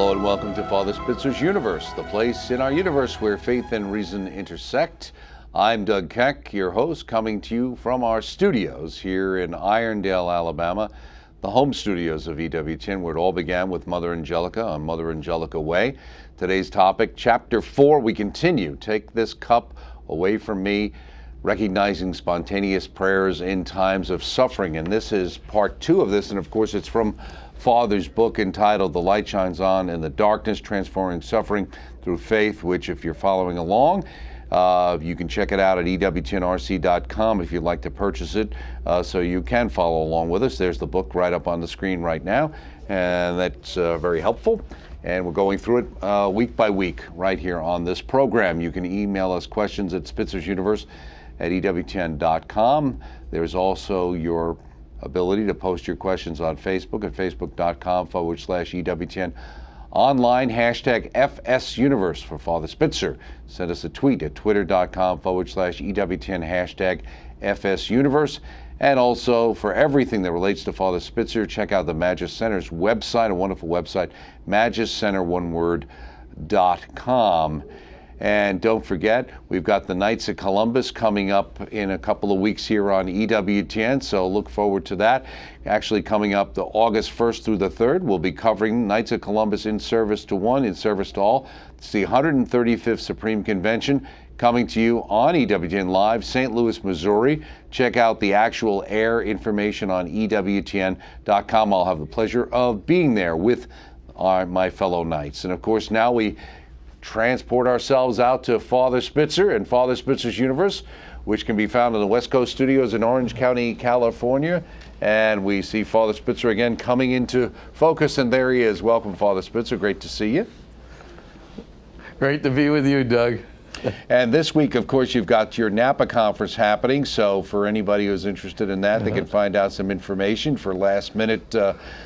Hello and welcome to Father Spitzer's Universe, the place in our universe where faith and reason intersect. I'm Doug Keck, your host, coming to you from our studios here in Irondale, Alabama, the home studios of EWTN, where it all began with Mother Angelica on Mother Angelica Way. Today's topic, Chapter 4, we continue. Take this cup away from me, recognizing spontaneous prayers in times of suffering. And this is part 2 of this, and of course it's from Father's book entitled The Light Shines On in the Darkness, Transforming Suffering Through Faith, which if you're following along, you can check it out at EWTNRC.com if you'd like to purchase it, so you can follow along with us. There's the book right up on the screen right now, and that's very helpful. And we're going through it week by week right here on this program. You can email us questions at spitzersuniverse@EWTN.com. There's also your ability to post your questions on Facebook at facebook.com/EWTN online, hashtag FSUniverse for Father Spitzer. Send us a tweet at twitter.com/EWTN, hashtag FSUniverse. And also for everything that relates to Father Spitzer, check out the Magis Center's website, a wonderful website, magiscenter.com. And don't forget, we've got the Knights of Columbus coming up in a couple of weeks here on EWTN, so look forward to that. Actually coming up the August 1st through the 3rd, we'll be covering Knights of Columbus in service to one, in service to all. It's the 135th Supreme Convention coming to you on EWTN Live, St. Louis, Missouri. Check out the actual air information on EWTN.com. I'll have the pleasure of being there with my fellow Knights. And of course, now we transport ourselves out to Father Spitzer and Father Spitzer's Universe, which can be found in the West Coast studios in Orange County, California. And we see Father Spitzer again coming into focus, and there he is. Welcome, Father Spitzer. Great to see you. Great to be with you, Doug. And this week, of course, you've got your Napa conference happening, so for anybody who's interested in that, they can find out some information for last-minute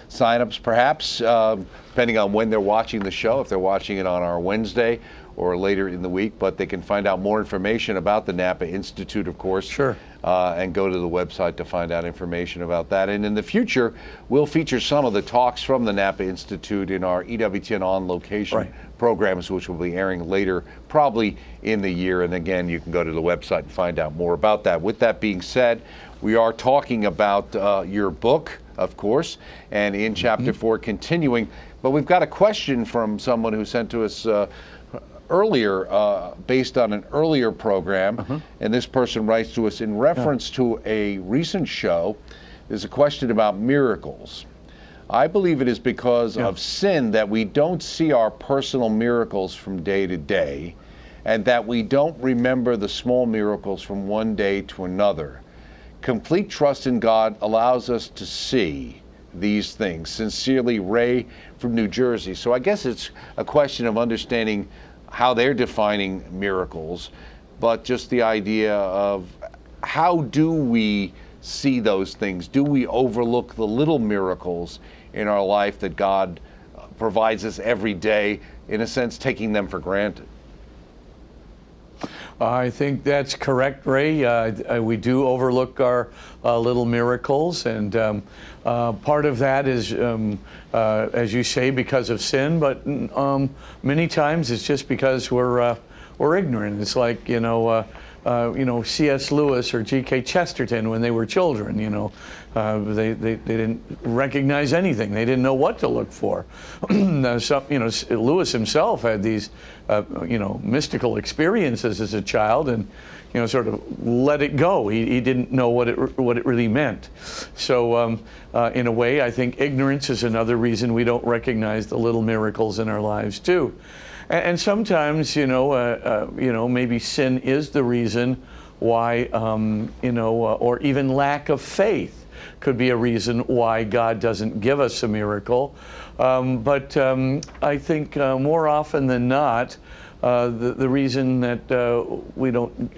signups, perhaps, depending on when they're watching the show, if they're watching it on our Wednesday or later in the week, but they can find out more information about the Napa Institute, of course. Sure. And go to the website to find out information about that. And in the future, we'll feature some of the talks from the Napa Institute in our EWTN On Location programs, which will be airing later, probably in the year. And again, you can go to the website and find out more about that. With that being said, we are talking about your book, of course, and in Chapter 4 continuing. But we've got a question from someone who sent to us earlier, based on an earlier program, and this person writes to us in reference to a recent show. There's a question about miracles. I believe it is because of sin that we don't see our personal miracles from day to day, and that we don't remember the small miracles from one day to another. Complete trust in God allows us to see these things. Sincerely, Ray from New Jersey. So I guess it's a question of understanding how they're defining miracles, but just the idea of how do we see those things? Do we overlook the little miracles in our life that God provides us every day, in a sense, taking them for granted? I think that's correct, Ray. We do overlook our little miracles, and part of that is, as you say, because of sin, but many times it's just because we're ignorant. It's like, C.S. Lewis or G.K. Chesterton when they were children, they didn't recognize anything. They didn't know what to look for. Lewis himself had these, mystical experiences as a child, and sort of let it go. He didn't know what it really meant. So in a way, I think ignorance is another reason we don't recognize the little miracles in our lives too. And sometimes, maybe sin is the reason why, or even lack of faith could be a reason why God doesn't give us a miracle. But I think more often than not, the reason that we don't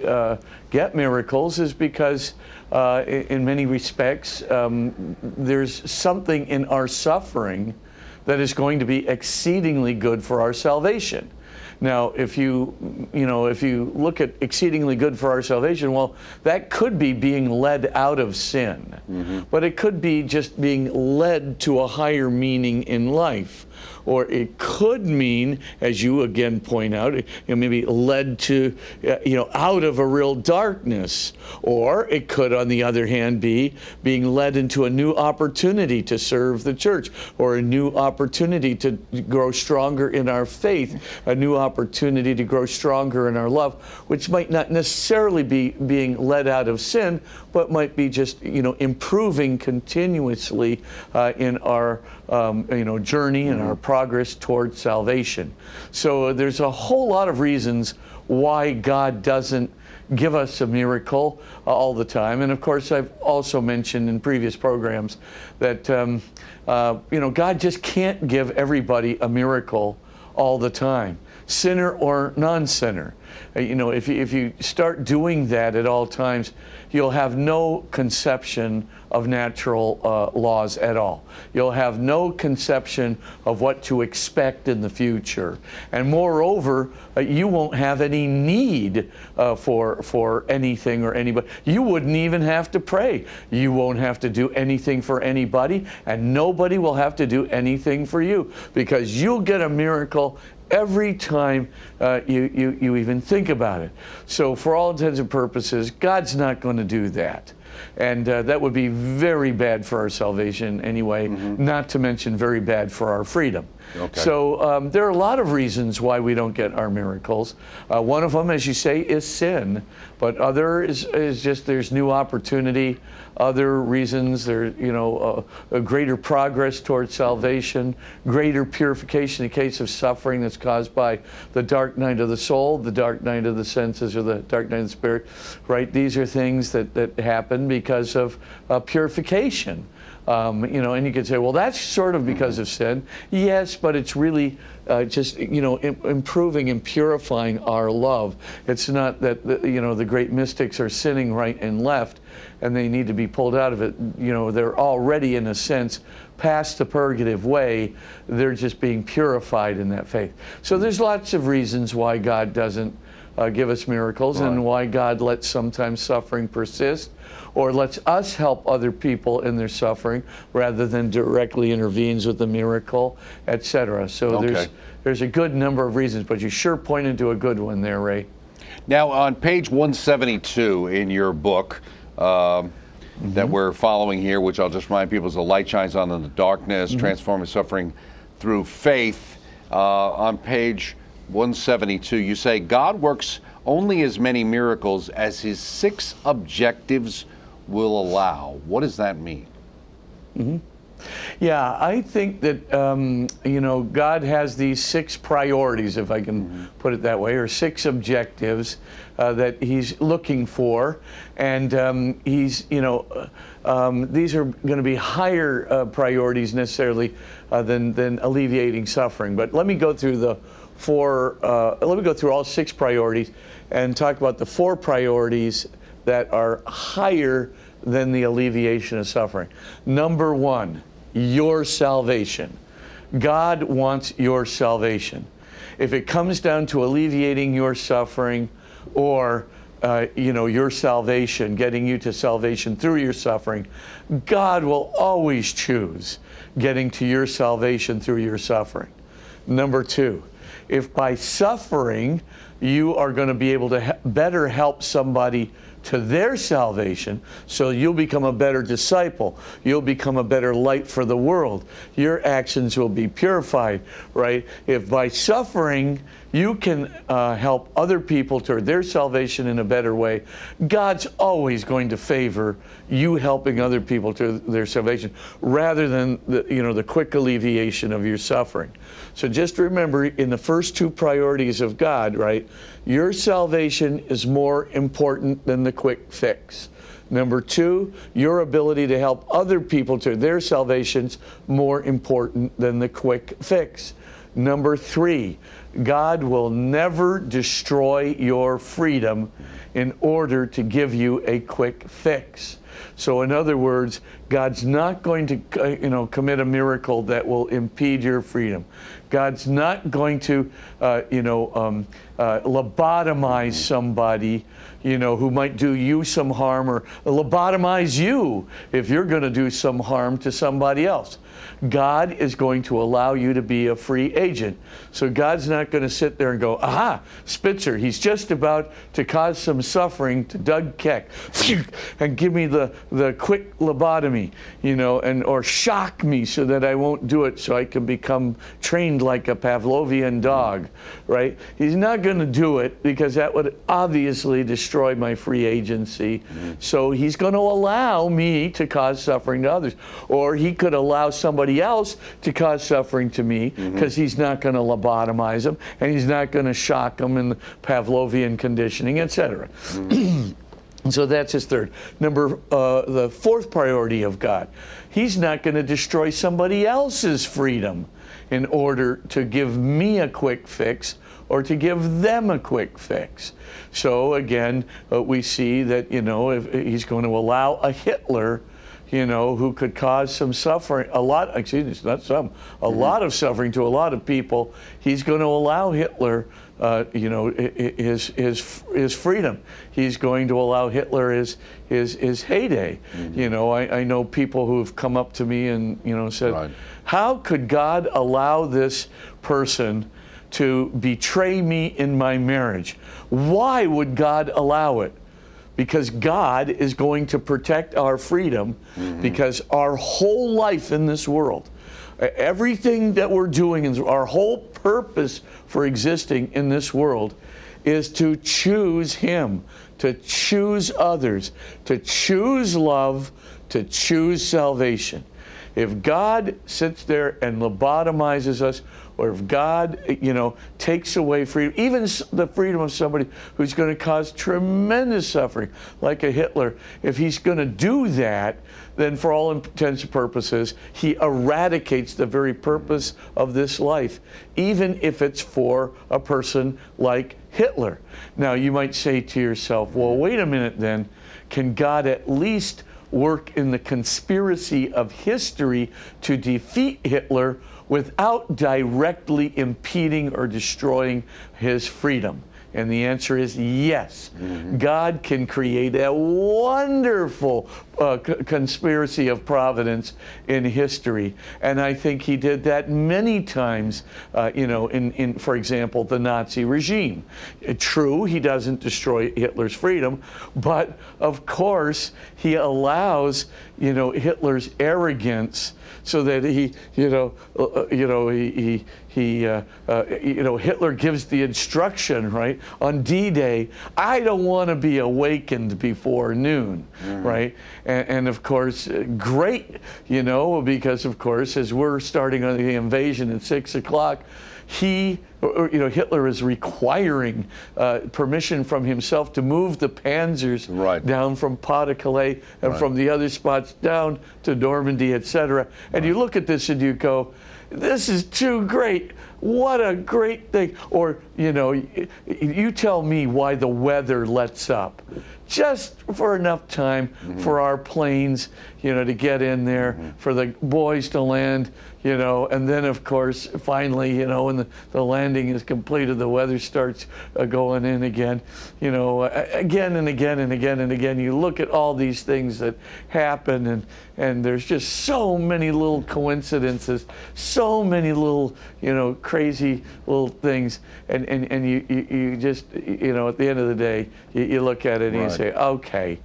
get miracles is because in many respects, there's something in our suffering that is going to be exceedingly good for our salvation. Now, if you look at exceedingly good for our salvation, well, that could be being led out of sin. Mm-hmm. But it could be just being led to a higher meaning in life. Or it could mean, as you again point out, maybe led to, out of a real darkness. Or it could, on the other hand, be being led into a new opportunity to serve the church, or a new opportunity to grow stronger in our faith, a new opportunity to grow stronger in our love, which might not necessarily be being led out of sin, but might be just, improving continuously in our, journey and our progress towards salvation. So there's a whole lot of reasons why God doesn't give us a miracle all the time. And of course, I've also mentioned in previous programs that, God just can't give everybody a miracle all the time, sinner or non-sinner. If you start doing that at all times, you'll have no conception of natural laws at all. You'll have no conception of what to expect in the future. And moreover, you won't have any need for anything or anybody. You wouldn't even have to pray. You won't have to do anything for anybody, and nobody will have to do anything for you, because you'll get a miracle every time you even think about it. So for all intents and purposes, God's not going to do that. And that would be very bad for our salvation anyway, not to mention very bad for our freedom. Okay. So there are a lot of reasons why we don't get our miracles. One of them, as you say, is sin. But other is just there's new opportunity. Other reasons, there, a greater progress towards salvation, greater purification in case of suffering that's caused by the dark night of the soul, the dark night of the senses, or the dark night of the spirit, right? These are things that happen because of purification. And you could say, well, that's sort of because of sin. Yes, but it's really just, improving and purifying our love. It's not that, the great mystics are sinning right and left and they need to be pulled out of it. They're already, in a sense, past the purgative way. They're just being purified in that faith. So there's lots of reasons why God doesn't give us miracles, and why God lets sometimes suffering persist, or lets us help other people in their suffering rather than directly intervenes with the miracle, etc. So there's a good number of reasons, but you sure pointed to a good one there, Ray. Now, on page 172 in your book that we're following here, which I'll just remind people is "The Light Shines on in the Darkness, Transforming Suffering Through Faith." On page 172, you say, God works only as many miracles as his 6 objectives will allow. What does that mean? Yeah, I think that, God has these 6 priorities, if I can put it that way, or 6 objectives that he's looking for. And he's, these are going to be higher priorities necessarily than alleviating suffering. But let me go through let me go through all 6 priorities and talk about the 4 priorities that are higher than the alleviation of suffering. Number 1, your salvation. God wants your salvation. If it comes down to alleviating your suffering, or your salvation, getting you to salvation through your suffering, God will always choose getting to your salvation through your suffering. Number 2, if by suffering you are going to be able to better help somebody to their salvation, so you'll become a better disciple, you'll become a better light for the world, your actions will be purified, right? If by suffering you can help other people toward their salvation in a better way, God's always going to favor you helping other people to their salvation rather than the quick alleviation of your suffering. So just remember, in the first 2 priorities of God, right, your salvation is more important than the quick fix. Number 2, your ability to help other people to their salvation's more important than the quick fix. Number 3, God will never destroy your freedom in order to give you a quick fix. So in other words, God's not going to, commit a miracle that will impede your freedom. God's not going to, lobotomize somebody, who might do you some harm, or lobotomize you if you're going to do some harm to somebody else. God is going to allow you to be a free agent. So God's not going to sit there and go, aha, Spitzer, he's just about to cause some suffering to Doug Keck, and give me the quick lobotomy, or shock me so that I won't do it, so I can become trained like a Pavlovian dog, right? He's not going to do it, because that would obviously destroy my free agency. So he's going to allow me to cause suffering to others. Or he could allow somebody else to cause suffering to me, because he's not going to lobotomize them, and he's not going to shock them in the Pavlovian conditioning, etc. So that's his third. The fourth priority of God, he's not going to destroy somebody else's freedom in order to give me a quick fix or to give them a quick fix. So again, we see that, if he's going to allow a Hitler, who could cause some suffering, a lot of suffering to a lot of people, he's going to allow Hitler, his freedom. He's going to allow Hitler his heyday. I know people who've come up to me and, said, right, how could God allow this person to betray me in my marriage? Why would God allow it? Because God is going to protect our freedom, because our whole life in this world, everything that we're doing, our whole purpose for existing in this world is to choose Him, to choose others, to choose love, to choose salvation. If God sits there and lobotomizes us, or if God, takes away freedom, even the freedom of somebody who's going to cause tremendous suffering, like a Hitler, if he's going to do that, then for all intents and purposes, he eradicates the very purpose of this life, even if it's for a person like Hitler. Now, you might say to yourself, well, wait a minute then, can God at least work in the conspiracy of history to defeat Hitler without directly impeding or destroying his freedom? And the answer is yes. God can create a wonderful conspiracy of providence in history. And I think he did that many times, in, for example, the Nazi regime. True, he doesn't destroy Hitler's freedom, but of course, he allows, Hitler's arrogance so that Hitler gives the instruction, right, on D-Day, I don't want to be awakened before noon, right? And of course, great, because of course, as we're starting on the invasion at 6 o'clock, Hitler is requiring permission from himself to move the panzers down from Pas-de-Calais and from the other spots down to Normandy, etc. And you look at this and you go, this is too great. What a great thing. Or, you tell me why the weather lets up. Just for enough time for our planes, to get in there, for the boys to land, and then of course, finally, when the landing is completed, the weather starts going in again, again and again and again and again. You look at all these things that happen, and there's just so many little coincidences, so many little, crazy little things, and you just, at the end of the day, you look at it and you say, okay,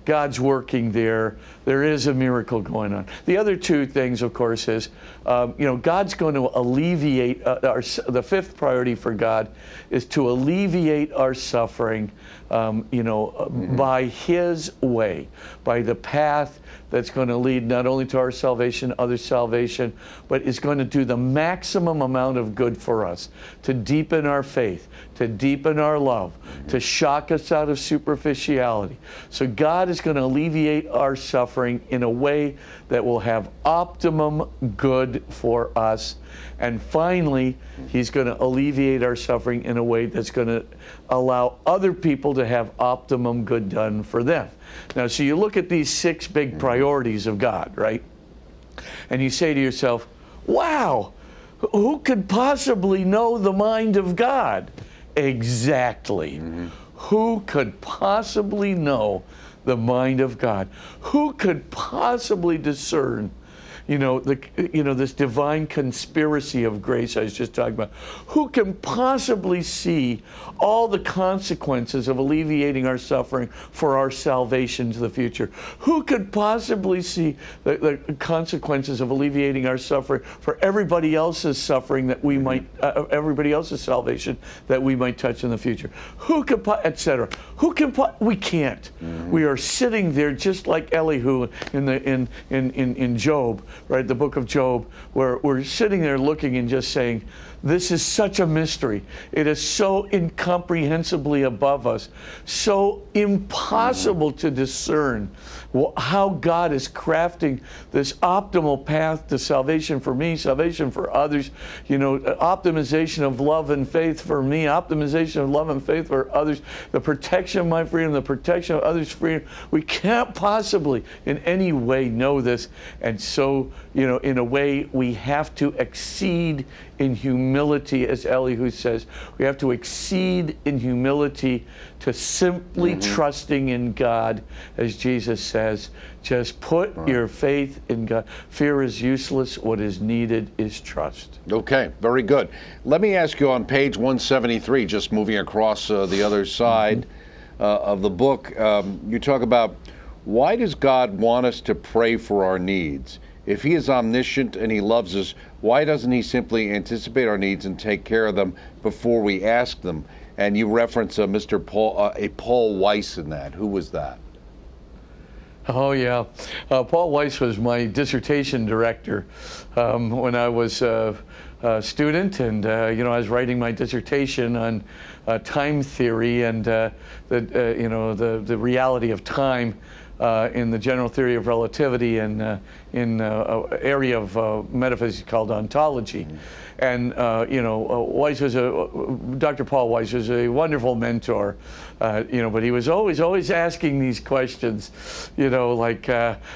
God's working there. There is a miracle going on. The other two things, of course, is, God's going to alleviate, the fifth priority for God is to alleviate our suffering, by His way, by the path that's going to lead not only to our salvation, other salvation, but is going to do the maximum amount of good for us, to deepen our faith, to deepen our love, to shock us out of superficiality. So God is is going to alleviate our suffering in a way that will have optimum good for us. And finally, he's going to alleviate our suffering in a way that's going to allow other people to have optimum good done for them. Now, so you look at these 6 big priorities of God, right? And you say to yourself, wow, who could possibly know the mind of God? Exactly. Who could possibly know the mind of God? Who could possibly discern, this divine conspiracy of grace I was just talking about? Who can possibly see all the consequences of alleviating our suffering for our salvation to the future? Who could possibly see the consequences of alleviating our suffering for everybody else's suffering that we might, everybody else's salvation that we might touch in the future? Who could, etc. Who can? We can't. We are sitting there just like Elihu in Job. Right, the book of Job, where we're sitting there looking and just saying, this is such a mystery. It is so incomprehensibly above us, so impossible to discern how God is crafting this optimal path to salvation for me, salvation for others, optimization of love and faith for me, optimization of love and faith for others, the protection of my freedom, the protection of others' freedom. We can't possibly in any way know this. And so, in a way, we have to exceed in humility, as Elihu says. We have to exceed in humility to simply trusting in God, as Jesus says. Just put your faith in God. Fear is useless. What is needed is trust. Okay, very good. Let me ask you on page 173, just moving across the other side of the book, you talk about, why does God want us to pray for our needs? If he is omniscient and he loves us, why doesn't he simply anticipate our needs and take care of them before we ask them? And you reference Mr. Paul Weiss in that. Who was that? Oh, yeah. Paul Weiss was my dissertation director when I was a student, and I was writing my dissertation on time theory and the reality of time in the general theory of relativity and in an area of metaphysics called ontology. And Weiss was Dr. Paul Weiss was a wonderful mentor, but he was always asking these questions, like,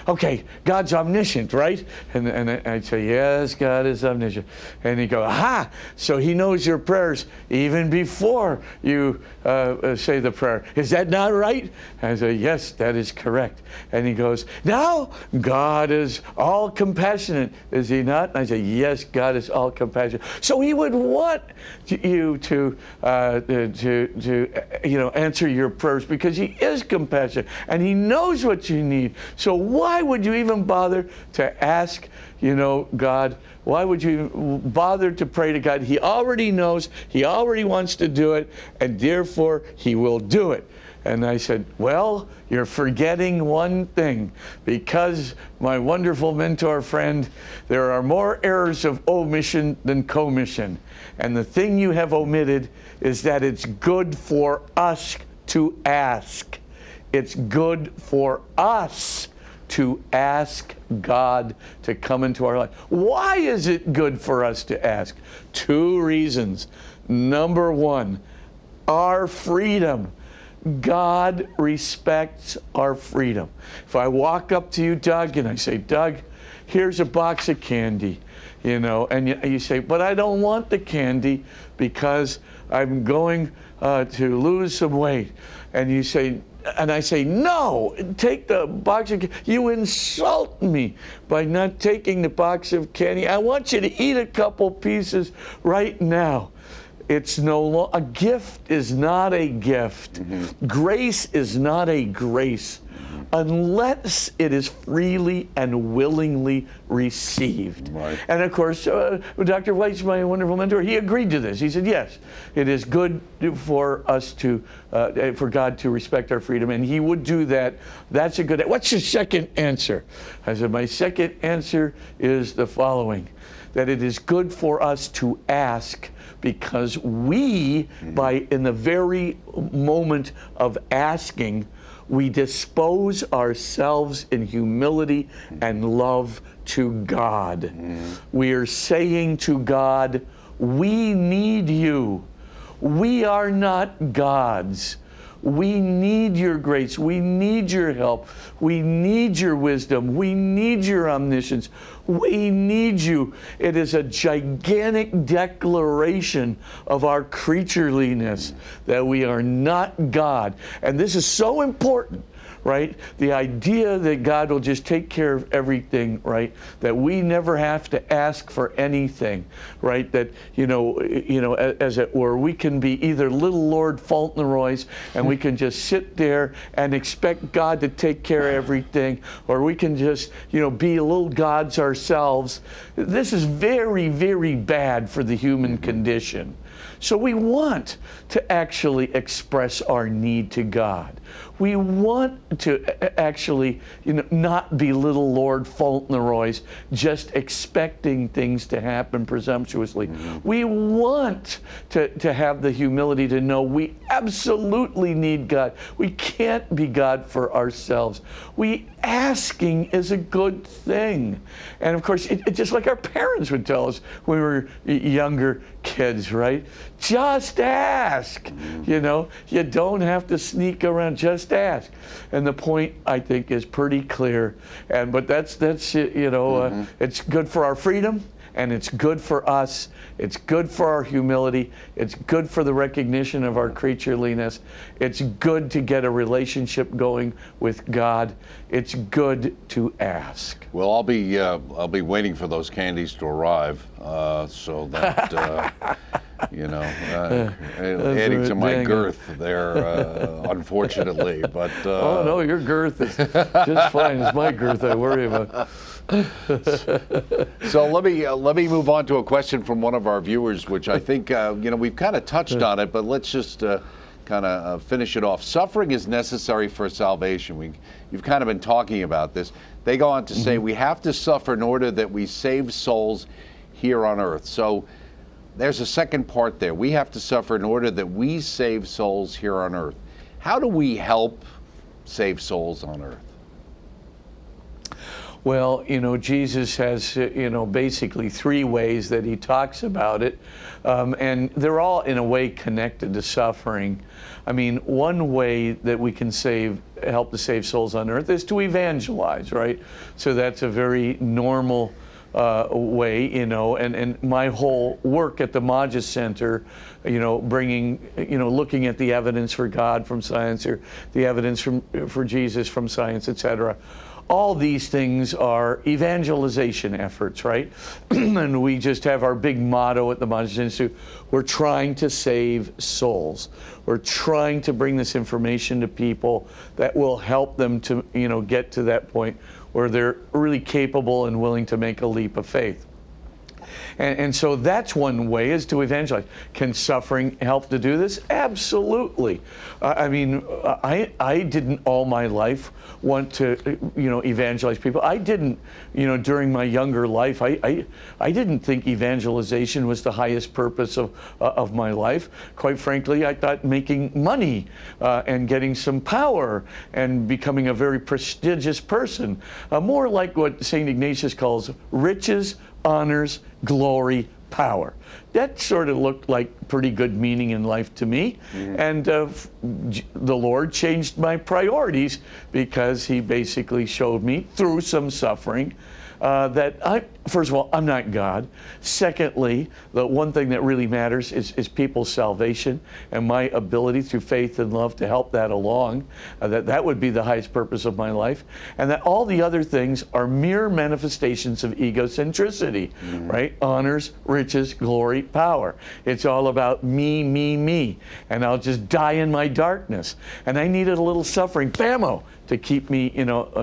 okay, God's omniscient, right? And I'd say, yes, God is omniscient. And he'd go, aha, so he knows your prayers even before you say the prayer. Is that not right? And I say, yes, that is correct. And he goes, now God is all compassionate, is he not? And I say, yes, God is all compassionate. So he would want you to answer your prayers because he is compassionate and he knows what you need. So why would you even bother to ask, God? Why would you bother to pray to God? He already knows, he already wants to do it, and therefore he will do it. And I said, well, you're forgetting one thing, because my wonderful mentor friend, there are more errors of omission than commission. And the thing you have omitted is that it's good for us to ask. It's good for us to ask God to come into our life. Why is it good for us to ask? 2 reasons. Number 1, our freedom. God respects our freedom. If I walk up to you, Doug, and I say, Doug, here's a box of candy, and you say, but I don't want the candy because I'm going to lose some weight. And you say, and I say, no, take the box of candy. You insult me by not taking the box of candy. I want you to eat a couple pieces right now. It's a gift is not a gift. Grace is not a grace unless it is freely and willingly received. Right. And of course, Dr. Weiss, my wonderful mentor, he agreed to this. He said, yes, it is good for us for God to respect our freedom, and he would do that. That's a good. What's your second answer? I said, my second answer is the following, that it is good for us to ask, because we, in the very moment of asking, we dispose ourselves in humility and love to God. We are saying to God, we need you. We are not gods. We need your grace. We need your help. We need your wisdom. We need your omniscience. We need you. It is a gigantic declaration of our creatureliness that we are not God. And this is so important, right? The idea that God will just take care of everything, right? That we never have to ask for anything, right? That, as it were, we can be either little Lord Fauntleroys and we can just sit there and expect God to take care of everything, or we can just, be little gods ourselves. This is very, very bad for the human condition. So we want to actually express our need to God. We want to actually, not be little Lord Fauntleroys just expecting things to happen presumptuously. We want to have the humility to know we absolutely need God. We can't be God for ourselves. Asking is a good thing. And of course, it's just like our parents would tell us when we were younger kids, right? Just ask. You don't have to sneak around. Just ask. And the point, I think, is pretty clear. But that's it's good for our freedom, and it's good for us. It's good for our humility. It's good for the recognition of our creatureliness. It's good to get a relationship going with God. It's good to ask. Well, I'll be waiting for those candies to arrive, so that adding to my girth there, unfortunately. But oh no, your girth is just fine. It's my girth I worry about. So let me move on to a question from one of our viewers, which I think we've kind of touched on it, but let's just kind of finish it off. Suffering is necessary for salvation. You've kind of been talking about this. They go on to say we have to suffer in order that we save souls here on earth. So there's a second part there. We have to suffer in order that we save souls here on earth. How do we help save souls on earth? Well, Jesus has, basically three ways that he talks about it, and they're all in a way connected to suffering. I mean, one way that we can help to save souls on earth is to evangelize, right? So that's a very normal way, and my whole work at the Maja Center, bringing, looking at the evidence for God from science, or the evidence for Jesus from science, etc. All these things are evangelization efforts, right? And we just have our big motto at the Maja Institute. We're trying to save souls. We're trying to bring this information to people that will help them to, get to that point where they're really capable and willing to make a leap of faith. And so that's one way, is to evangelize. Can suffering help to do this? Absolutely. I didn't all my life want to, evangelize people. I didn't, during my younger life, I didn't think evangelization was the highest purpose of my life. Quite frankly, I thought making money and getting some power and becoming a very prestigious person, more like what St. Ignatius calls riches, honors, glory, power. That sort of looked like pretty good meaning in life to me. And the Lord changed my priorities because he basically showed me through some suffering that first of all, I'm not God. Secondly, the one thing that really matters is people's salvation, and my ability through faith and love to help that along. That would be the highest purpose of my life. And that all the other things are mere manifestations of egocentricity, right? Honors, riches, glory, power. It's all about me, me, me. And I'll just die in my darkness. And I needed a little suffering, bammo, to keep me,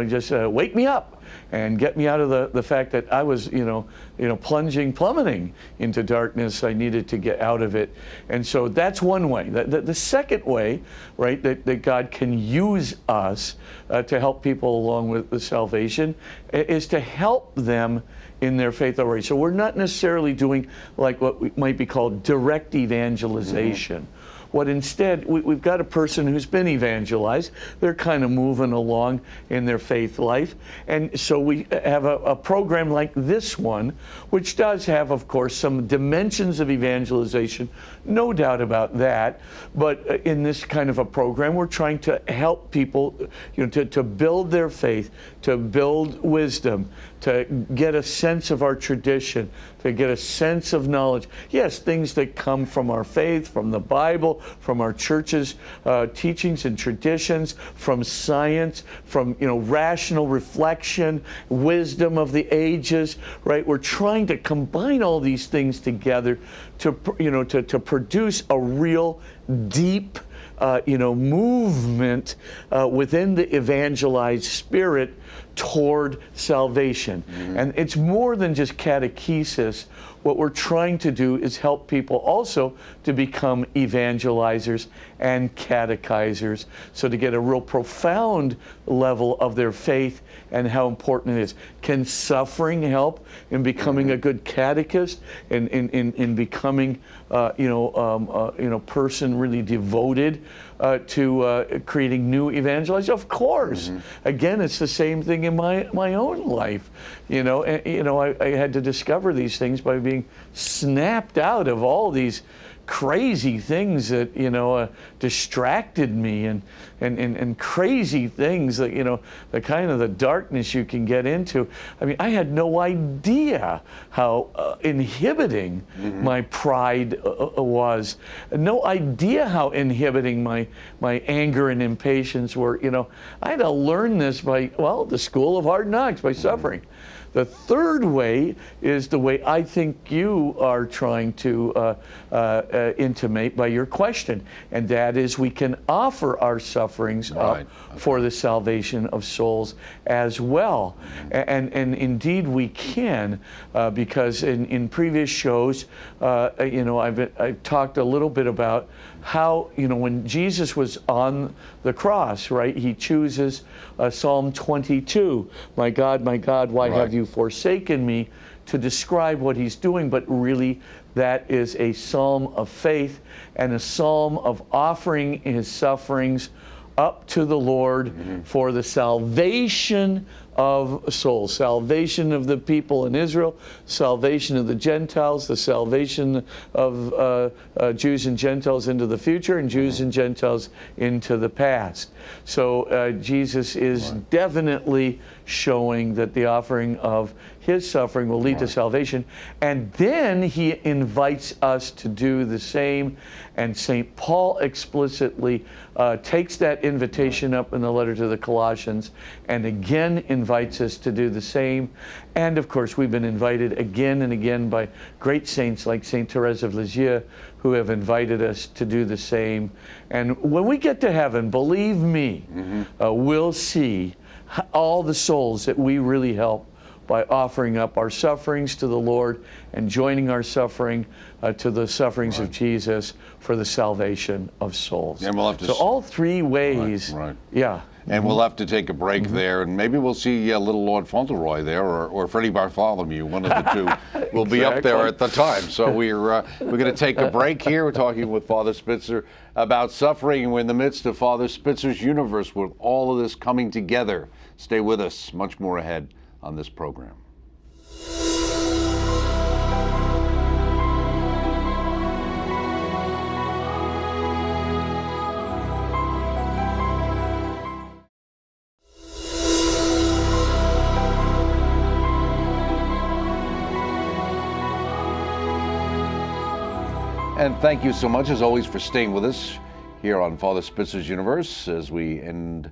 just wake me up and get me out of the fact that I was, plummeting into darkness. I needed to get out of it. And so that's one way. The second way, right, that God can use us to help people along with the salvation is to help them in their faith already. So we're not necessarily doing like what might be called direct evangelization. what instead, we've got a person who's been evangelized. They're kind of moving along in their faith life. And so we have a program like this one, which does have, of course, some dimensions of evangelization, no doubt about that. But in this kind of a program, we're trying to help people, to build their faith, to build wisdom, to get a sense of our tradition, to get a sense of knowledge. Yes, things that come from our faith, from the Bible, from our church's teachings and traditions, from science, from rational reflection, wisdom of the ages. Right? We're trying to combine all these things together to produce a real deep movement within the evangelized spirit toward salvation. And it's more than just catechesis. What we're trying to do is help people also to become evangelizers and catechizers, so to get a real profound level of their faith and how important it is. Can suffering help in becoming a good catechist, in becoming person really devoted to creating new evangelizers? Of course. Again, it's the same thing in my own life. I had to discover these things by being snapped out of all these crazy things that distracted me, and crazy things that the kind of the darkness you can get into. I mean, I had no idea how inhibiting my pride was. No idea how inhibiting my anger and impatience were. I had to learn this by the school of hard knocks, by suffering. The third way is the way I think you are trying to intimate by your question, and that is we can offer our sufferings up for the salvation of souls as well. And indeed we can, because in previous shows, I've talked a little bit about how, when Jesus was on the cross, right, he chooses Psalm 22, my God, why have you forsaken me, to describe what he's doing. But really, that is a psalm of faith and a psalm of offering his sufferings up to the Lord for the salvation of souls, salvation of the people in Israel, salvation of the Gentiles, the salvation of Jews and Gentiles into the future, and Jews and Gentiles into the past. So Jesus is definitely showing that the offering of his suffering will lead to salvation. And then he invites us to do the same. And St. Paul explicitly takes that invitation up in the letter to the Colossians, and again invites us to do the same. And of course, we've been invited again and again by great saints like St. Therese of Lisieux, who have invited us to do the same. And when we get to heaven, believe me, we'll see all the souls that we really help by offering up our sufferings to the Lord and joining our suffering to the sufferings of Jesus for the salvation of souls. And we'll have to so all three ways. Yeah. And we'll have to take a break there, and maybe we'll see little Lord Fauntleroy there, or Freddie Bartholomew. One of the two will be up there at the time. So we're going to take a break here. We're talking with Father Spitzer about suffering, and we're in the midst of Father Spitzer's universe with all of this coming together. Stay with us. Much more ahead on this program. And thank you so much, as always, for staying with us here on Father Spitzer's Universe as we end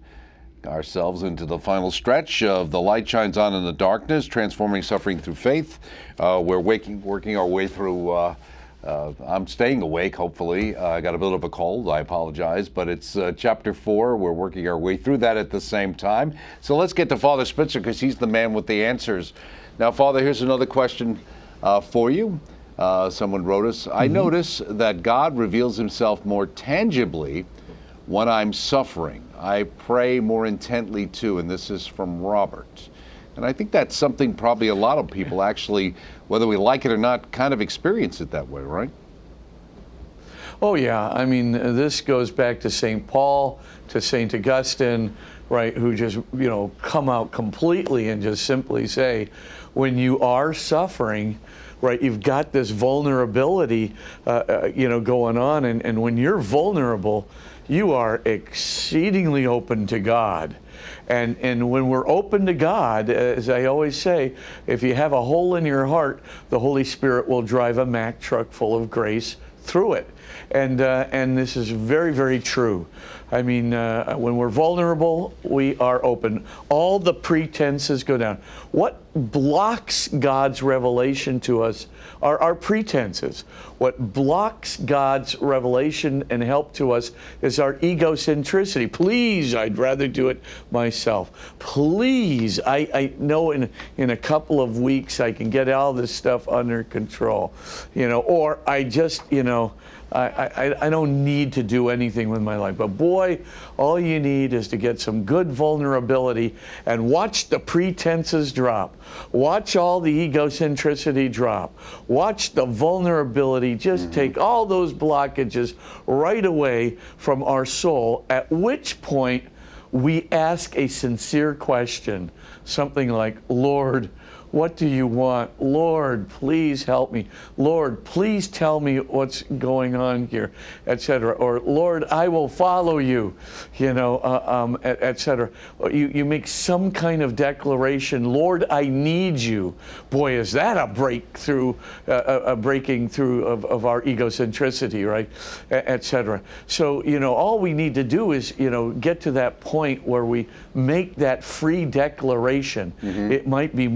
ourselves into the final stretch of The Light Shines On in the Darkness, Transforming Suffering Through Faith. We're working our way through, I'm staying awake, hopefully. I got a bit of a cold, I apologize, but it's chapter 4. We're working our way through that at the same time. So let's get to Father Spitzer, because he's the man with the answers. Now, Father, here's another question for you. Someone wrote us, I notice that God reveals himself more tangibly when I'm suffering. I pray more intently too, and this is from Robert. And I think that's something probably a lot of people actually, whether we like it or not, kind of experience it that way, right? Oh, yeah. I mean, this goes back to St. Paul, to St. Augustine, right, who just, come out completely and just simply say, when you are suffering, right, you've got this vulnerability, going on. And when you're vulnerable, you are exceedingly open to God. And when we're open to God, as I always say, if you have a hole in your heart, the Holy Spirit will drive a Mack truck full of grace through it. And this is very, very true. I mean, when we're vulnerable, we are open. All the pretenses go down. What blocks God's revelation to us are our pretenses. What blocks God's revelation and help to us is our egocentricity. Please, I'd rather do it myself. Please, I know in a couple of weeks I can get all this stuff under control. Or I just, I don't need to do anything with my life. But boy, all you need is to get some good vulnerability and watch the pretenses drop. Watch all the egocentricity drop. Watch the vulnerability just take all those blockages right away from our soul, at which point we ask a sincere question, something like, Lord, what do you want? Lord, please help me. Lord, please tell me what's going on here, etc. Or, Lord, I will follow you, etc. You make some kind of declaration, Lord, I need you. Boy, is that a breakthrough, a breaking through of our egocentricity, right, etc. So, all we need to do is, get to that point where we make that free declaration. It might be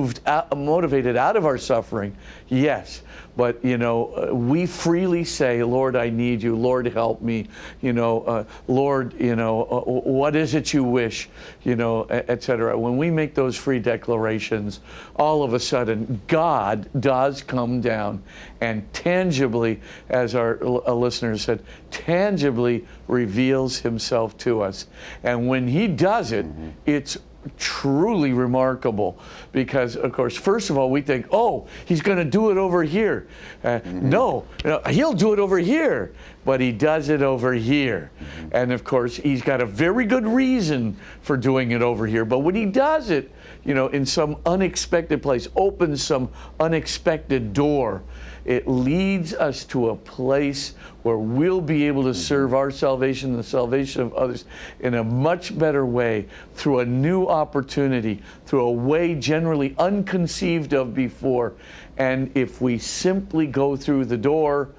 motivated out of our suffering, yes, but we freely say, Lord, I need you. Lord, help me. Lord, what is it you wish? Etc. When we make those free declarations, all of a sudden God does come down and tangibly, as our listeners said, tangibly reveals himself to us. And when he does it, it's truly remarkable, because of course, first of all, we think, oh, he's going to do it over here. No, he'll do it over here, but he does it over here. And of course, he's got a very good reason for doing it over here. But when he does it, in some unexpected place, opens some unexpected door, it leads us to a place where we'll be able to serve our salvation and the salvation of others in a much better way, through a new opportunity, through a way generally unconceived of before. And if we simply go through the door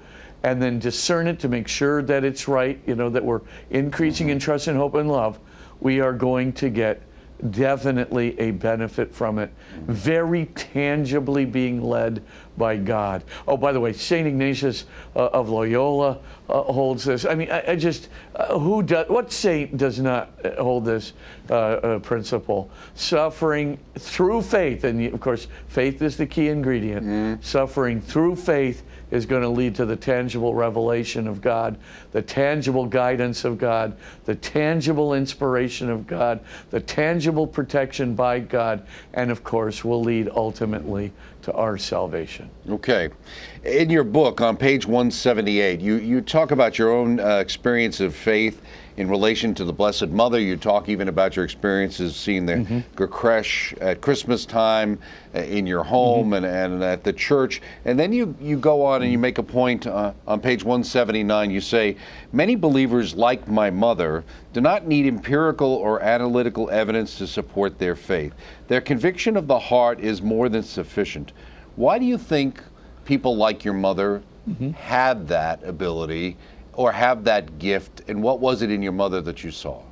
and then discern it to make sure that it's right, that we're increasing in trust and hope and love, we are going to get definitely a benefit from it, very tangibly being led by God. Oh, by the way, St. Ignatius of Loyola holds this. I mean, I just, what saint does not hold this principle? Suffering through faith, and of course, faith is the key ingredient. Suffering through faith is going to lead to the tangible revelation of God, the tangible guidance of God, the tangible inspiration of God, the tangible protection by God, and of course will lead ultimately to our salvation. Okay. In your book on page 178, you talk about your own experience of faith in relation to the Blessed Mother. You talk even about your experiences seeing the creche at Christmas time in your home and at the church. And then you go on and you make a point on page 179. You say, many believers, like my mother, do not need empirical or analytical evidence to support their faith. Their conviction of the heart is more than sufficient. Why do you think people like your mother had that ability or have that gift, and what was it in your mother that you saw?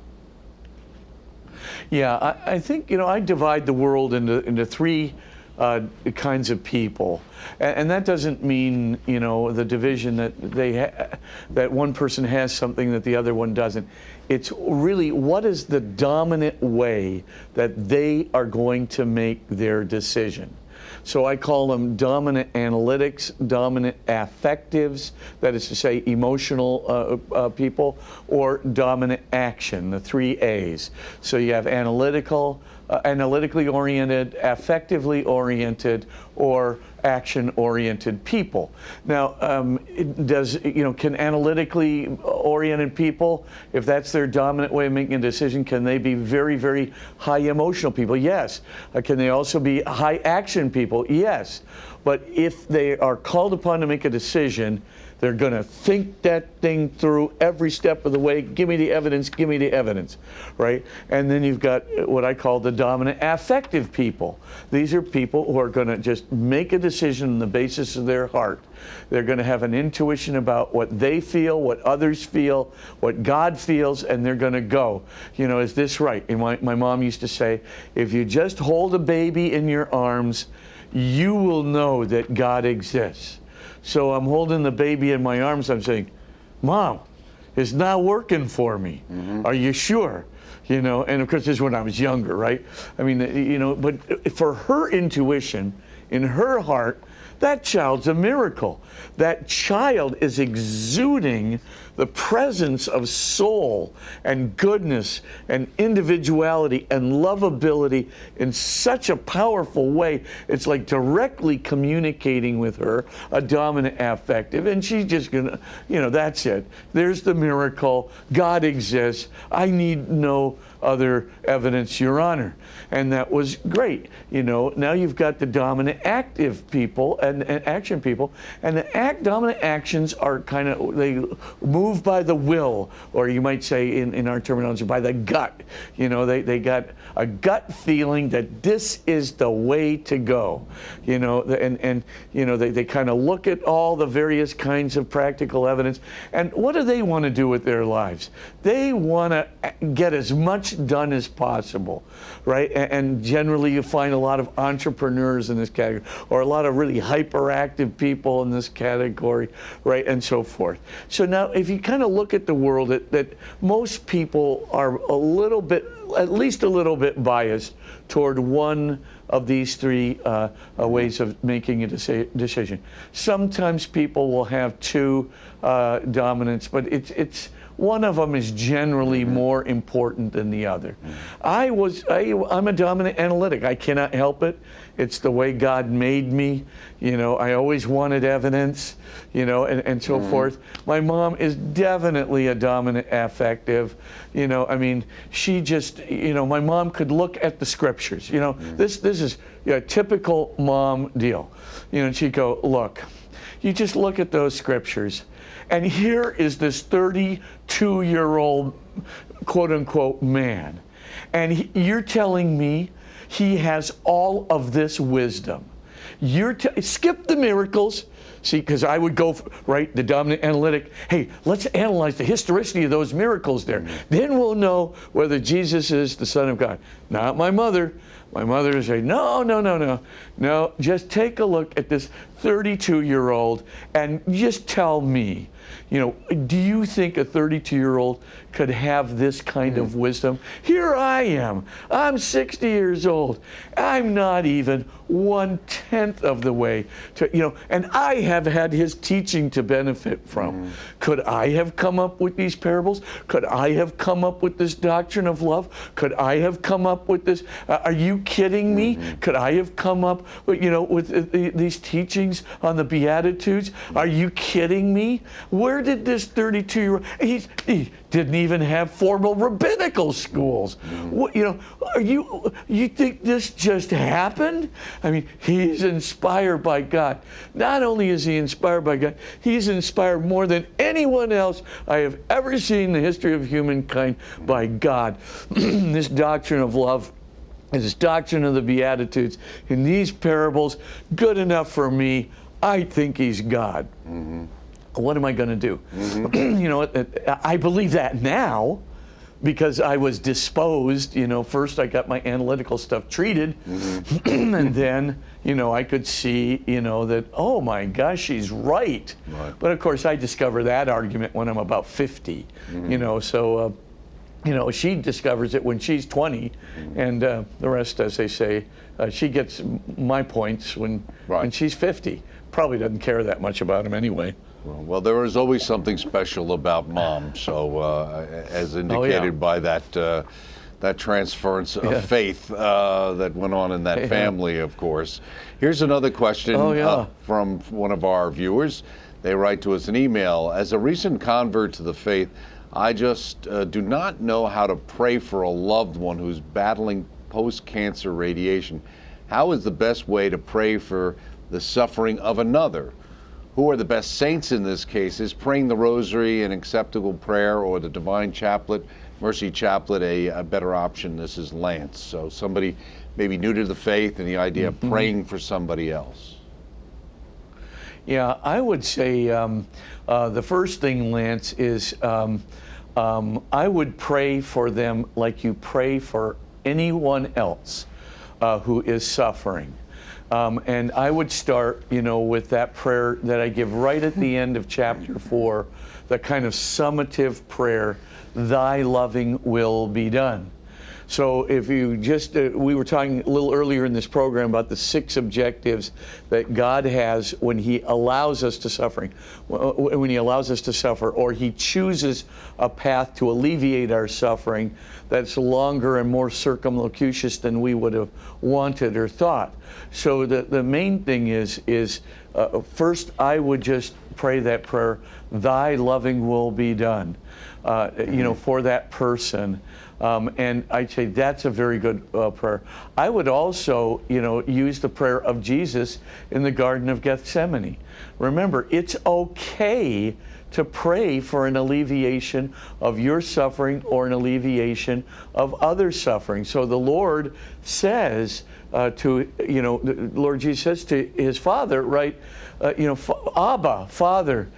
Yeah, I think, I divide the world into three kinds of people, and that doesn't mean, the division that that one person has something that the other one doesn't. It's really, what is the dominant way that they are going to make their decision? So I call them dominant analytics, dominant affectives, that is to say emotional people, or dominant action, the 3 A's. So you have analytical, analytically oriented, affectively oriented, or action-oriented people. Now, can analytically oriented people, if that's their dominant way of making a decision, can they be very, very high emotional people? Yes. Can they also be high action people? Yes. But if they are called upon to make a decision, they're going to think that thing through every step of the way. Give me the evidence, right? And then you've got what I call the dominant affective people. These are people who are going to just make a decision on the basis of their heart. They're going to have an intuition about what they feel, what others feel, what God feels, and they're going to go. Is this right? And my mom used to say, if you just hold a baby in your arms, you will know that God exists. So I'm holding the baby in my arms. I'm saying, Mom, it's not working for me. Mm-hmm. Are you sure? And of course, this is when I was younger, right? I mean, but for her intuition, in her heart, that child's a miracle. That child is exuding the presence of soul and goodness and individuality and lovability in such a powerful way. It's like directly communicating with her, a dominant affective, and she's just gonna, that's it. There's the miracle. God exists. I need no other evidence, Your Honor. And that was great. Now you've got the dominant active people and action people, and the dominant actions are they move by the will, or you might say in our terminology, by the gut. They got a gut feeling that this is the way to go. They kind of look at all the various kinds of practical evidence, and what do they want to do with their lives? They want to get as much done as possible, right? And generally you find a lot of entrepreneurs in this category, or a lot of really hyperactive people in this category, right? And so forth. So now if you kind of look at the world, that most people are at least a little bit biased toward one of these three ways of making a decision. Sometimes people will have two dominants, but it's one of them is generally more important than the other. I'm a dominant analytic. I cannot help it. It's the way God made me. I always wanted evidence, and so forth. My mom is definitely a dominant affective. She just, my mom could look at the scriptures. This is a typical mom deal. And she'd go, look, you just look at those scriptures, and here is this 32-year-old, quote-unquote, man. And you're telling me he has all of this wisdom. Skip the miracles. See, because I would go, right, the dominant analytic, hey, let's analyze the historicity of those miracles there. Then we'll know whether Jesus is the Son of God. Not my mother. My mother would say, no, just take a look at this 32-year-old and just tell me, do you think a 32-year-old could have this kind of wisdom? Here I am. I'm 60 years old. I'm not even 1/10 of the way to, and I have had his teaching to benefit from. Could I have come up with these parables? Could I have come up with this doctrine of love? Could I have come up with this? Are you kidding me? Could I have come up with, with these teachings on the Beatitudes? Are you kidding me? Where did this 32-year-old, he didn't even have formal rabbinical schools. What, you think this just happened? I mean, he's inspired by God. Not only is he inspired by God, he's inspired more than anyone else I have ever seen in the history of humankind by God. This doctrine of love, this doctrine of the Beatitudes, in these parables, good enough for me. I think he's God. What am I going to do? I believe that now because I was disposed. First I got my analytical stuff treated, and then, I could see, that, oh my gosh, she's right. But of course I discover that argument when I'm about 50, so, she discovers it when she's 20, and the rest, as they say, she gets my points when she's 50. Probably doesn't care that much about him anyway. Well, there is always something special about Mom. So, as indicated by that that transference of faith that went on in that family, of course. Here's another question from one of our viewers. They write to us an email. As a recent convert to the faith, I just do not know how to pray for a loved one who's battling post-cancer radiation. How is the best way to pray for the suffering of another? Who are the best saints in this case? Is praying the rosary an acceptable prayer, or the divine chaplet, mercy chaplet, a better option? This is Lance. So somebody maybe new to the faith and the idea of praying for somebody else. Yeah, I would say the first thing, Lance, is I would pray for them like you pray for anyone else who is suffering. And I would start, with that prayer that I give right at the end of chapter 4, the kind of summative prayer, thy loving will be done. So if you just, we were talking a little earlier in this program about the 6 objectives that God has when He allows us to suffering, when He allows us to suffer, or He chooses a path to alleviate our suffering that's longer and more circumlocucious than we would have wanted or thought. So the main thing is first I would just pray that prayer, thy loving will be done, for that person. And I'd say that's a very good prayer. I would also, use the prayer of Jesus in the Garden of Gethsemane. Remember, it's okay to pray for an alleviation of your suffering or an alleviation of other suffering. So the Lord says the Lord Jesus says to His Father, right, Abba, Father,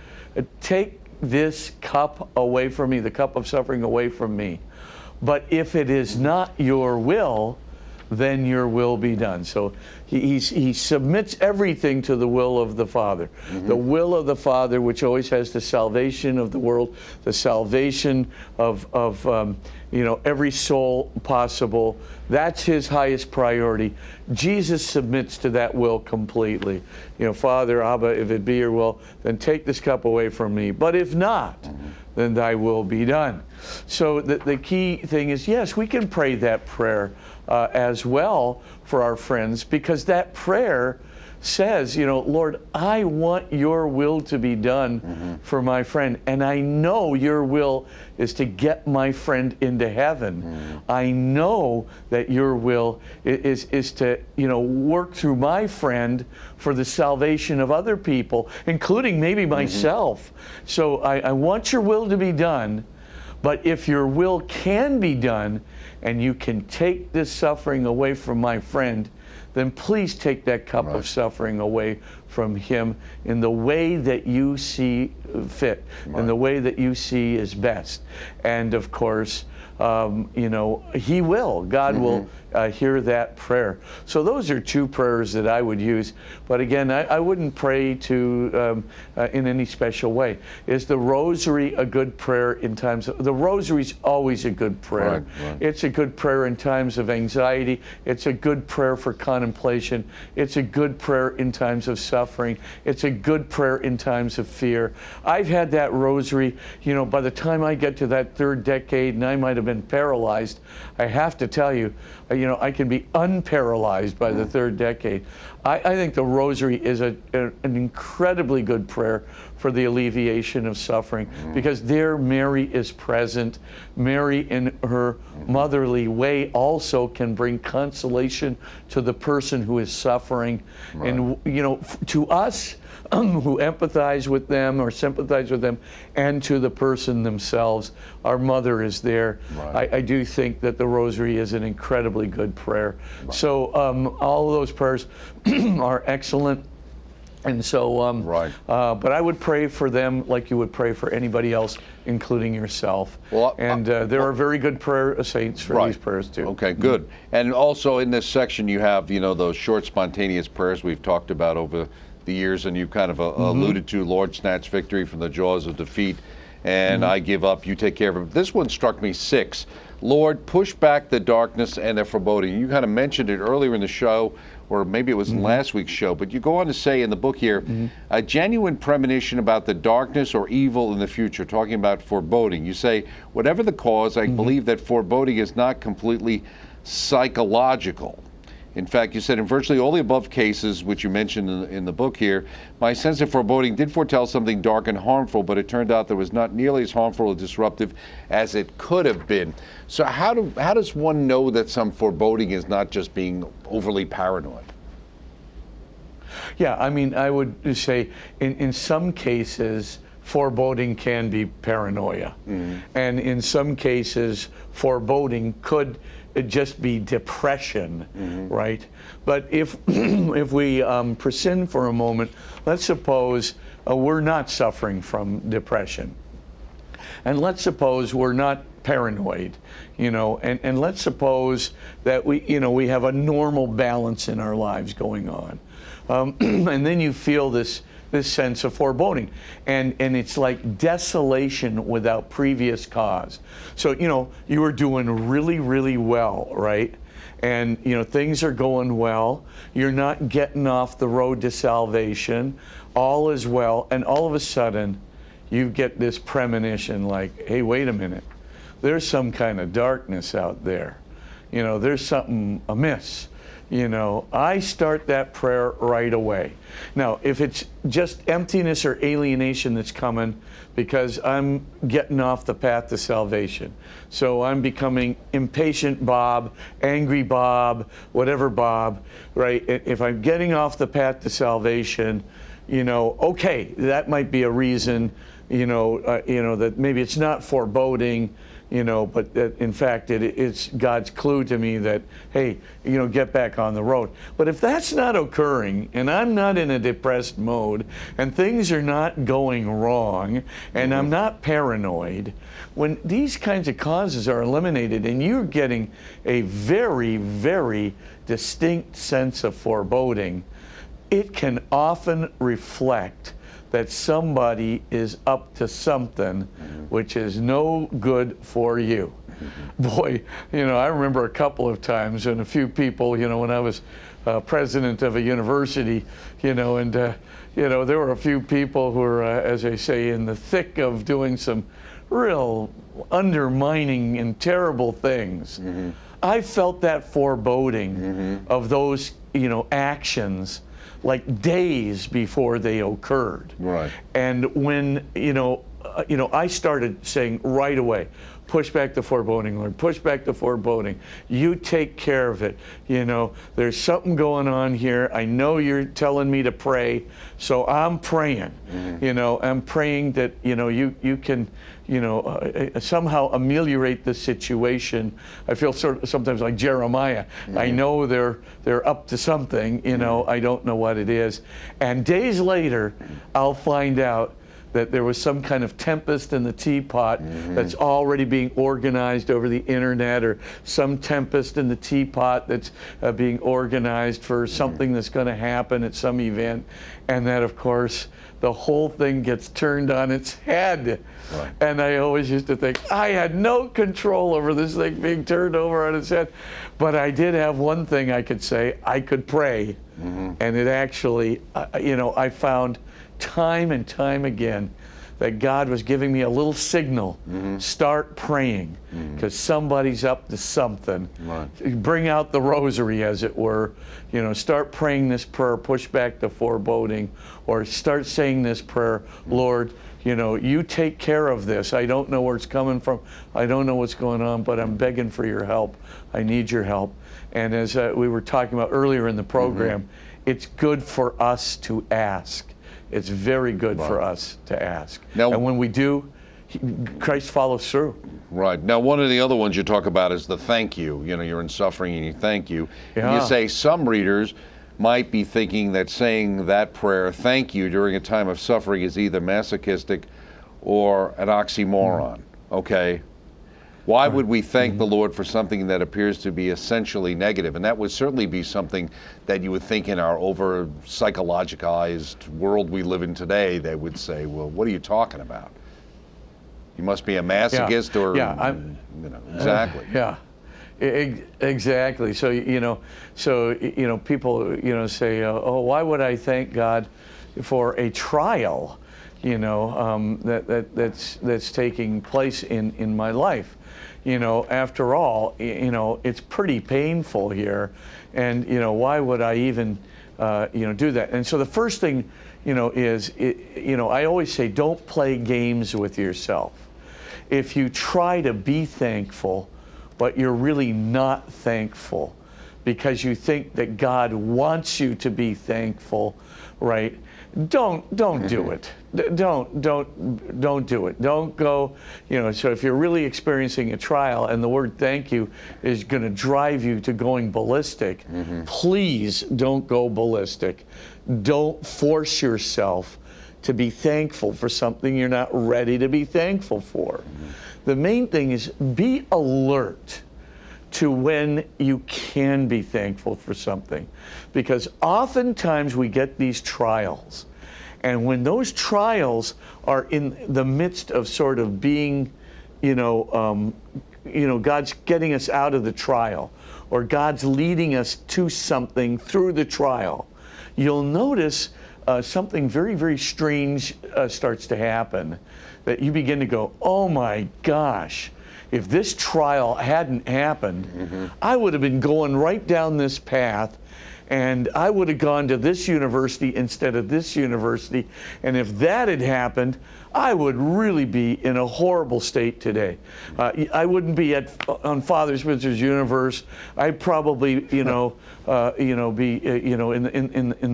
take this cup away from me, the cup of suffering away from me. But if it is not your will, then your will be done. So he submits everything to the will of the Father. The will of the Father, which always has the salvation of the world, the salvation of every soul possible. That's His highest priority. Jesus submits to that will completely. Father, Abba, if it be your will, then take this cup away from me. But if not, then thy will be done. So the key thing is, yes, we can pray that prayer as well for our friends, because that prayer says, Lord, I want your will to be done for my friend, and I know your will is to get my friend into heaven. I know that your will is to, work through my friend for the salvation of other people, including maybe myself. So I want your will to be done, but if your will can be done and you can take this suffering away from my friend, then please take that cup of suffering away from him in the way that you see fit, in the way that you see is best. And of course, He will. God will hear that prayer. So those are 2 prayers that I would use. But again, I wouldn't pray to in any special way. Is the rosary a good prayer in times of... The rosary's always a good prayer. Right. It's a good prayer in times of anxiety. It's a good prayer for contemplation. It's a good prayer in times of suffering. It's a good prayer in times of fear. I've had that rosary, by the time I get to that 3rd decade, and I might have been paralyzed, I have to tell you, I can be unparalyzed by the 3rd decade. I think the rosary is an incredibly good prayer for the alleviation of suffering, because there Mary is present. Mary, in her motherly way, also can bring consolation to the person who is suffering. And, to us who empathize with them or sympathize with them, and to the person themselves, our mother is there. I do think that the rosary is an incredibly good prayer. So all of those prayers are excellent. And so, but I would pray for them like you would pray for anybody else, including yourself. Well, and there are very good prayer saints for these prayers too. Okay, good. And also in this section you have, those short spontaneous prayers we've talked about over the years, and you kind of alluded to, Lord, snatch victory from the jaws of defeat, and I give up, you take care of it. This one struck me 6. Lord, push back the darkness and the foreboding. You kind of mentioned it earlier in the show, or maybe it was in last week's show, but you go on to say in the book here, a genuine premonition about the darkness or evil in the future, talking about foreboding. You say, whatever the cause, I believe that foreboding is not completely psychological. In fact, you said in virtually all the above cases, which you mentioned in the book here, my sense of foreboding did foretell something dark and harmful, but it turned out that it was not nearly as harmful or disruptive as it could have been. So how does one know that some foreboding is not just being overly paranoid? Yeah, I mean, I would say in some cases, foreboding can be paranoia. And in some cases, foreboding could just be depression, right? But if if we prescind for a moment, let's suppose we're not suffering from depression, and let's suppose we're not paranoid, and let's suppose that we have a normal balance in our lives going on, and then you feel this sense of foreboding, and it's like desolation without previous cause. So you were doing really, really well, right? And things are going well. You're not getting off the road to salvation. All is well, and all of a sudden, you get this premonition like, hey, wait a minute. There's some kind of darkness out there. There's something amiss. I start that prayer right away. Now, if it's just emptiness or alienation that's coming because I'm getting off the path to salvation, so I'm becoming impatient Bob, angry Bob, whatever Bob, right? If I'm getting off the path to salvation, okay, that might be a reason, that maybe it's not foreboding, but in fact, it's God's clue to me that, hey, get back on the road. But if that's not occurring, and I'm not in a depressed mode, and things are not going wrong, and I'm not paranoid, when these kinds of causes are eliminated, and you're getting a very, very distinct sense of foreboding, it can often reflect that somebody is up to something which is no good for you. Boy, I remember a couple of times and a few people, when I was president of a university, and there were a few people who were, as I say, in the thick of doing some real undermining and terrible things. I felt that foreboding of those, actions like days before they occurred. Right. And when, I started saying right away, push back the foreboding, Lord, push back the foreboding. You take care of it. There's something going on here. I know you're telling me to pray, so I'm praying. I'm praying that, you can, somehow ameliorate the situation. I feel sometimes like Jeremiah. I know they're up to something, I don't know what it is. And days later, I'll find out that there was some kind of tempest in the teapot that's already being organized over the internet, or some tempest in the teapot that's being organized for something that's going to happen at some event. And that, of course, the whole thing gets turned on its head. Right. And I always used to think, I had no control over this thing being turned over on its head. But I did have one thing I could say. I could pray. And it actually, I found time and time again that God was giving me a little signal. Start praying, because somebody's up to something. Right. Bring out the rosary, as it were. Start praying this prayer, push back the foreboding, or start saying this prayer, Lord, you take care of this. I don't know where it's coming from. I don't know what's going on, but I'm begging for your help. I need your help. And as we were talking about earlier in the program, it's good for us to ask. It's very good for us to ask. Now, and when we do, Christ follows through. Right. Now, one of the other ones you talk about is the thank you. You're in suffering and you thank you. Yeah. And you say some readers might be thinking that saying that prayer, thank you, during a time of suffering is either masochistic or an oxymoron. Okay. Why would we thank the Lord for something that appears to be essentially negative? And that would certainly be something that you would think in our over psychologicalized world we live in today, they would say, well, what are you talking about? You must be a masochist or, exactly. Exactly. So people say, "Oh, why would I thank God for a trial?" That's taking place in my life. After all, it's pretty painful here, and why would I even do that? And so the first thing is I always say, don't play games with yourself. If you try to be thankful, but you're really not thankful because you think that God wants you to be thankful, right? Don't do it. Don't do it. Don't go, so if you're really experiencing a trial and the word thank you is going to drive you to going ballistic, please don't go ballistic. Don't force yourself to be thankful for something you're not ready to be thankful for. The main thing is be alert to when you can be thankful for something. Because oftentimes we get these trials. And when those trials are in the midst of sort of being, God's getting us out of the trial, or God's leading us to something through the trial, you'll notice something very, very strange starts to happen, that you begin to go, oh my gosh, if this trial hadn't happened, I would have been going right down this path, and I would have gone to this university instead of this university, and if that had happened, I would really be in a horrible state today. I wouldn't be on Father Spitzer's universe. I'd probably, be, in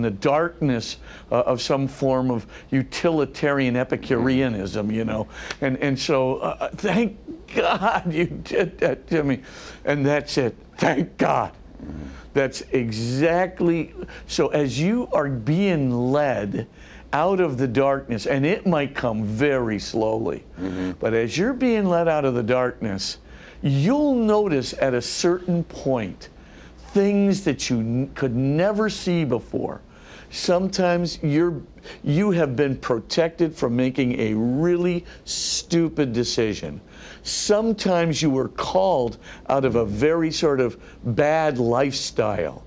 the darkness of some form of utilitarian Epicureanism, and so thank God you did that to me, and that's it. Thank God. That's exactly so. As you are being led out of the darkness, and it might come very slowly, but as you're being led out of the darkness, you'll notice at a certain point things that you could never see before. Sometimes you have been protected from making a really stupid decision. Sometimes you were called out of a very sort of bad lifestyle.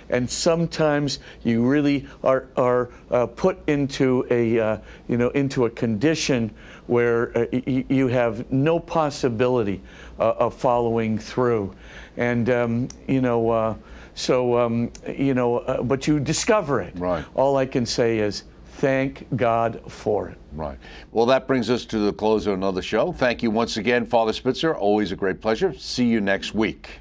And sometimes you really are put into a into a condition where you have no possibility of following through, and but you discover it. Right. All I can say is thank God for it. Right. Well, that brings us to the close of another show. Thank you once again, Father Spitzer. Always a great pleasure. See you next week.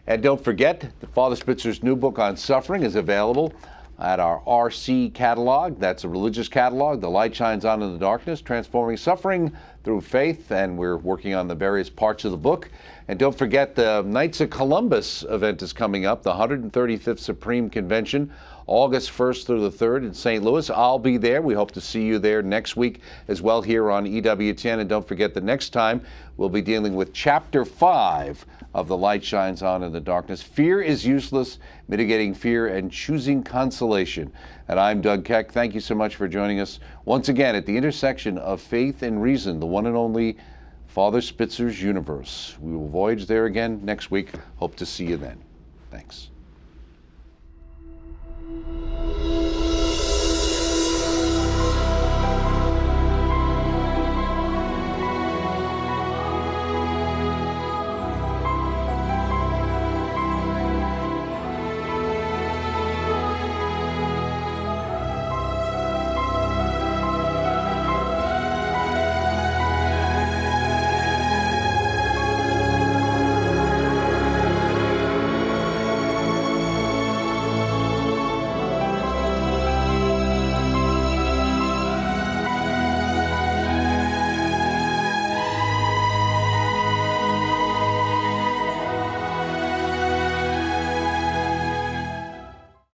And don't forget, the Father Spitzer's new book on suffering is available at our RC catalog. That's a religious catalog. The Light Shines On in the Darkness, Transforming Suffering Through Faith. And we're working on the various parts of the book. And don't forget, the Knights of Columbus event is coming up, the 135th Supreme Convention, August 1st through the 3rd in St. Louis. I'll be there. We hope to see you there next week as well here on EWTN. And don't forget, the next time we'll be dealing with Chapter 5 of The Light Shines On in the Darkness. Fear is Useless, Mitigating Fear and Choosing Consolation. And I'm Doug Keck. Thank you so much for joining us once again at the intersection of faith and reason, the one and only Father Spitzer's universe. We will voyage there again next week. Hope to see you then. Thanks.